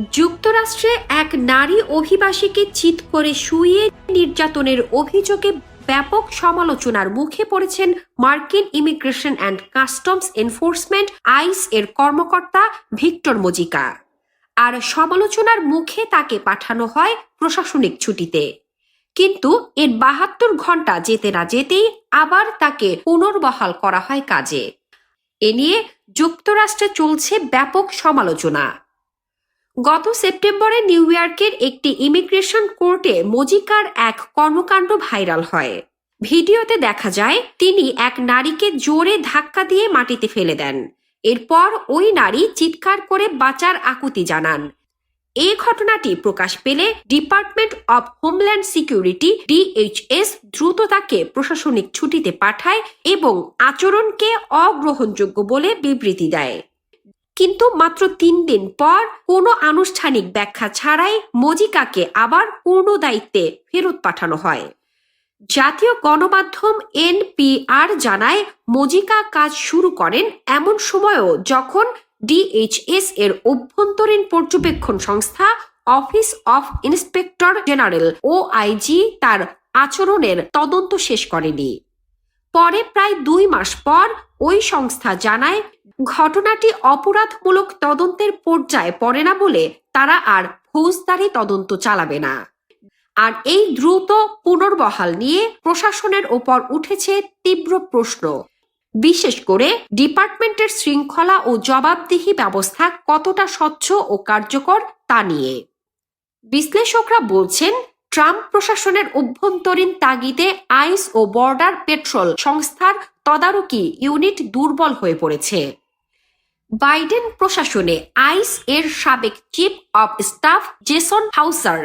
যুক্তরাষ্ট্রে এক নারী অভিবাসীকে চিৎ করে শুইয়ে নির্যাতনের অভিযোগে ব্যাপক সমালোচনার মুখে পড়েছেন মার্কিন immigration and customs enforcement ICE এর কর্মকর্তা ভিক্টর মজিকা। আর সমালোচনার মুখে তাকে পাঠানো হয় প্রশাসনিক ছুটিতে। কিন্তু এর ৭২ ঘন্টা যেতে না যেতেই আবার তাকে পুনর্বহাল করা হয় কাজে। এ নিয়ে যুক্তরাষ্ট্রে চলছে ব্যাপক সমালোচনা। গত সেপ্টেম্বরে নিউ ইয়র্কের একটি ইমিগ্রেশন কোর্টে মজিকার এক কর্মকাণ্ড ভাইরাল হয়। ভিডিওতে দেখা যায় তিনি এক নারীকে জোরে ধাক্কা দিয়ে মাটিতে ফেলে দেন। এরপর ওই নারী চিৎকার করে বাঁচার আকুতি জানান। এই ঘটনাটি প্রকাশ পেলে department of homeland security DHS দ্রুত তাকে প্রশাসনিক ছুটিতে পাঠায় এবং আচরণকে অগ্রহণযোগ্য বলে বিবৃতি দেয়। কিন্তু মাত্র ৩ দিন পর কোনো আনুষ্ঠানিক ব্যাখ্যা ছাড়াই মজিকাকে আবার পূর্ণ দায়িত্বে ফেরত পাঠানো হয়। জাতীয় গণমাধ্যম NPR জানায় মজিকা কাজ শুরু করেন এমন সময়ও যখন DHS এর অভ্যন্তরীণ পর্যবেক্ষণ সংস্থা office of inspector general OIG তার আচরণের তদন্ত শেষ করেনি। পরে প্রায় ২ মাস পর ওই সংস্থা জানায় ঘটনাটি অপরাধমূলক তদন্তের পর্যায়ে পড়ে না বলে তারা আর ফৌজদারি তদন্ত চালাবে না। আর এই দ্রুত পুনর্বহাল নিয়ে প্রশাসনের ওপর উঠেছে তীব্র প্রশ্ন, বিশেষ করে ডিপার্টমেন্টের শৃঙ্খলা ও জবাবদিহি ব্যবস্থা কতটা স্বচ্ছ ও কার্যকর তা নিয়ে। বিশ্লেষকরা বলছেন, ট্রাম্প প্রশাসনের অভ্যন্তরীণ তাগিদে আইস ও বর্ডার পেট্রোল সংস্থার তদারকি ইউনিট দুর্বল হয়ে পড়েছে। বাইডেন প্রশাসনে আইস এর সাবেক chief of staff Jason Hauser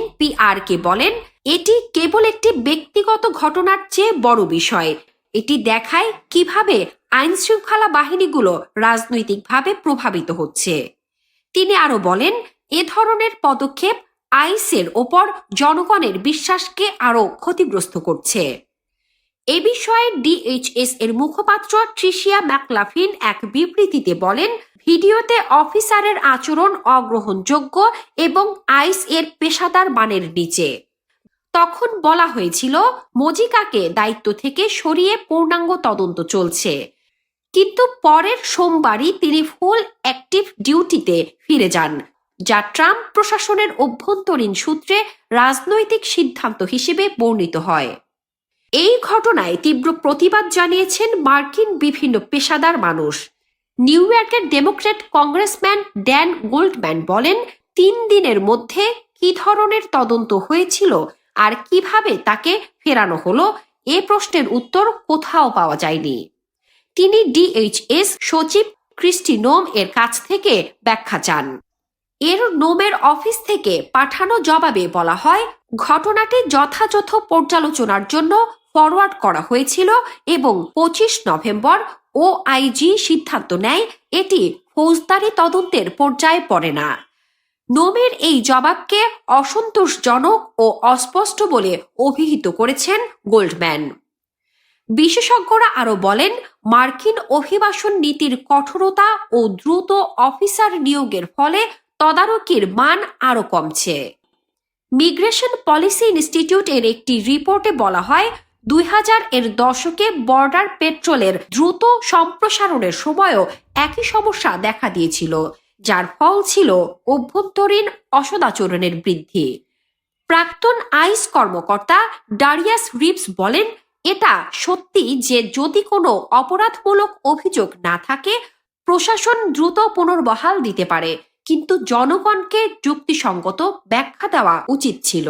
NPR কে বলেন, এটি কেবল একটি ব্যক্তিগত ঘটনার চেয়ে বড় বিষয়। এটি দেখায় কিভাবে আইন শৃঙ্খলা বাহিনীগুলো রাজনৈতিকভাবে প্রভাবিত হচ্ছে। তিনি আরো বলেন, এ ধরনের পদক্ষেপ আইসের ওপর জনগণের বিশ্বাসকে আরো ক্ষতিগ্রস্ত করছে। এ বিষয়ে DHS এর মুখপাত্র ট্রিশিয়া ম্যাকলাফিন এক বিবৃতিতে বলেন, ভিডিওতে অফিসারের আচরণ অগ্রহণযোগ্য এবং আইস এর পেশাদার মানের নিচে। তখন বলা হয়েছিল মজিকাকে দায়িত্ব থেকে সরিয়ে পূর্ণাঙ্গ তদন্ত চলছে। কিন্তু পরের সোমবারই তিনি ফুল অ্যাক্টিভ ডিউটিতে ফিরে যান, যা ট্রাম্প প্রশাসনের অভ্যন্তরীণ সূত্রে রাজনৈতিক সিদ্ধান্ত হিসেবে বর্ণিত হয়। এই ঘটনায় তীব্র প্রতিবাদ জানিয়েছেন মার্কিন বিভিন্ন পেশাদার মানুষ। নিউ ইয়র্কের ডেমোক্র্যাট কংগ্রেসম্যান ড্যান গোল্ডম্যান বলেন, ৩ দিনের মধ্যে কি ধরনের তদন্ত হয়েছিল আর কিভাবে তাকে ফেরানো হলো এ প্রশ্নের উত্তর কোথাও পাওয়া যায়নি। তিনি DHS সচিব ক্রিস্টি নোম এর কাছ থেকে ব্যাখ্যা চান। নোমের অফিস থেকে পাঠানো জবাবে বলা হয়, ঘটনাটি যথাযথ পর্যালোচনার জন্য ফরওয়ার্ড করা হয়েছিল এবং ২৫ নভেম্বর OIG সিদ্ধান্ত নেয় এটি ফৌজদারি তদন্তের পর্যায়ে পড়ে না। নোমের এই জবাবকে অসন্তোষজনক ও অস্পষ্ট বলে অভিহিত করেছেন গোল্ডম্যান। বিশেষজ্ঞরা আরো বলেন, মার্কিন অভিবাসন নীতির কঠোরতা ও দ্রুত অফিসার নিয়োগের ফলে তদারকির মান আরো কমছে। মিগ্রেশন পলিসি ইনস্টিটিউট এর একটি রিপোর্টে বলা হয়, ২০০০ এর দশকে বর্ডার পেট্রোলের দ্রুত সম্প্রসারণের সময়ও একই সমস্যা দেখা দিয়েছিল, যার ফল ছিল অভ্যন্তরীণ অসদাচরণের বৃদ্ধি। প্রাক্তন আইস কর্মকর্তা ডারিয়াস রিভস বলেন, এটা সত্যি যে যদি কোনো অপরাধমূলক অভিযোগ না থাকে প্রশাসন দ্রুত পুনর্বহাল দিতে পারে, কিন্তু জনগণকে যুক্তিসঙ্গত ব্যাখ্যা দেওয়া উচিত ছিল।